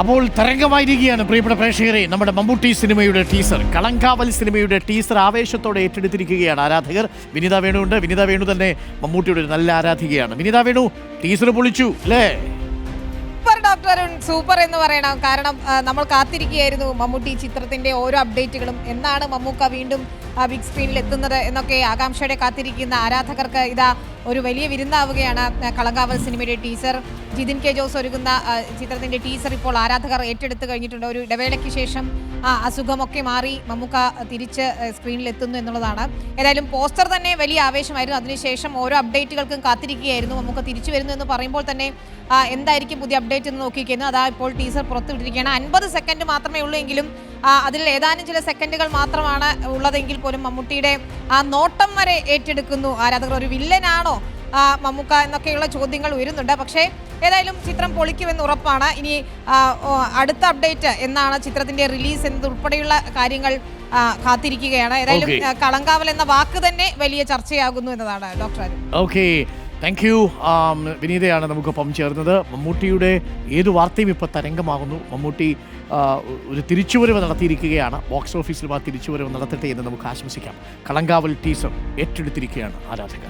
അപ്പോൾ തരംഗമായിരിക്കുകയാണ് പ്രിയപ്പെട്ട പ്രേക്ഷകരെ നമ്മുടെ മമ്മൂട്ടി സിനിമയുടെ ടീസർ. കളങ്കാവൽ സിനിമയുടെ ടീസർ ആവേശത്തോടെ ഏറ്റെടുത്തിരിക്കുകയാണ് ആരാധകർ. വിനിത വേണു ഉണ്ട്. വിനിത വേണു തന്നെ മമ്മൂട്ടിയുടെ ഒരു നല്ല ആരാധികയാണ്. വിനിത വേണു, ടീസർ പൊളിച്ചു അല്ലേ? സൂപ്പർ ഡോക്ടർ അരുൺ, സൂപ്പർ എന്ന് പറയണം. കാരണം നമ്മൾ കാത്തിരിക്കുകയായിരുന്നു മമ്മൂട്ടി ചിത്രത്തിന്റെ ഓരോ അപ്ഡേറ്റുകളും. എന്നാണ് മമ്മൂക്ക വീണ്ടും ബിഗ് സ്ക്രീനിൽ എത്തുന്നത് എന്നൊക്കെ ആകാംക്ഷയോടെ കാത്തിരിക്കുന്ന ആരാധകർക്ക് ഇതാ ഒരു വലിയ വിരുന്നാവുകയാണ് കളങ്കാവൽ സിനിമയുടെ ടീസർ. ജിതിൻ കെ ജോസ് ഒരുക്കുന്ന ചിത്രത്തിന്റെ ടീസർ ഇപ്പോൾ ആരാധകർ ഏറ്റെടുത്ത് കഴിഞ്ഞിട്ടുണ്ട്. ഒരു ഇടവേളയ്ക്ക് ശേഷം അസുഖമൊക്കെ മാറി മമ്മൂക്ക തിരിച്ച് സ്ക്രീനിൽ എത്തുന്നു എന്നുള്ളതാണ്. ഏതായാലും പോസ്റ്റർ തന്നെ വലിയ ആവേശമായിരുന്നു. അതിനുശേഷം ഓരോ അപ്ഡേറ്റുകൾക്കും കാത്തിരിക്കുകയായിരുന്നു. മമ്മൂക്ക തിരിച്ചു വരുന്നു എന്ന് പറയുമ്പോൾ തന്നെ എന്തായിരിക്കും പുതിയ അപ്ഡേറ്റ് എന്ന് നോക്കിയിരിക്കുന്നു. അതാ ഇപ്പോൾ ടീസർ പുറത്തുവിട്ടിരിക്കുകയാണ്. 50 സെക്കൻഡ് മാത്രമേ ഉള്ളൂ എങ്കിലും അതിൽ ഏതാനും ചില സെക്കൻഡുകൾ മാത്രമാണ് ഉള്ളതെങ്കിൽ പോലും മമ്മൂട്ടിയുടെ ആ നോട്ടം വരെ ഏറ്റെടുക്കുന്നു ആരാധകർ. ഒരു വില്ലനാണോ മമ്മൂക്ക എന്നൊക്കെയുള്ള ചോദ്യങ്ങൾ ഉയരുന്നുണ്ട്. പക്ഷേ ഏതായാലും ചിത്രം പൊളിക്കുമെന്ന് ഉറപ്പാണ്. ഇനി അടുത്ത അപ്ഡേറ്റ് എന്നാണ് ചിത്രത്തിന്റെ റിലീസ് എന്നതുൾപ്പെടെയുള്ള കാര്യങ്ങൾ കാത്തിരിക്കുകയാണ്. ഏതായാലും കളങ്കാവൽ എന്ന വാക്ക് തന്നെ വലിയ ചർച്ചയാകുന്നു എന്നതാണ് ഡോക്ടർ. Okay, thank you. വിനീതയാണ് നമുക്കൊപ്പം ചേർന്നത്. മമ്മൂട്ടിയുടെ ഏതു വാർത്തയും ഇപ്പോൾ തരംഗമാകുന്നു. മമ്മൂട്ടി ഒരു തിരിച്ചുവരവ് നടത്തിയിരിക്കുകയാണ്. ബോക്സ് ഓഫീസിൽ തിരിച്ചുവരവ് നടത്തട്ടെ എന്ന് നമുക്ക് ആശംസിക്കാം. കളങ്കാവൽ ടീസർ ഏറ്റെടുത്തിരിക്കുകയാണ് ആരാധകർ.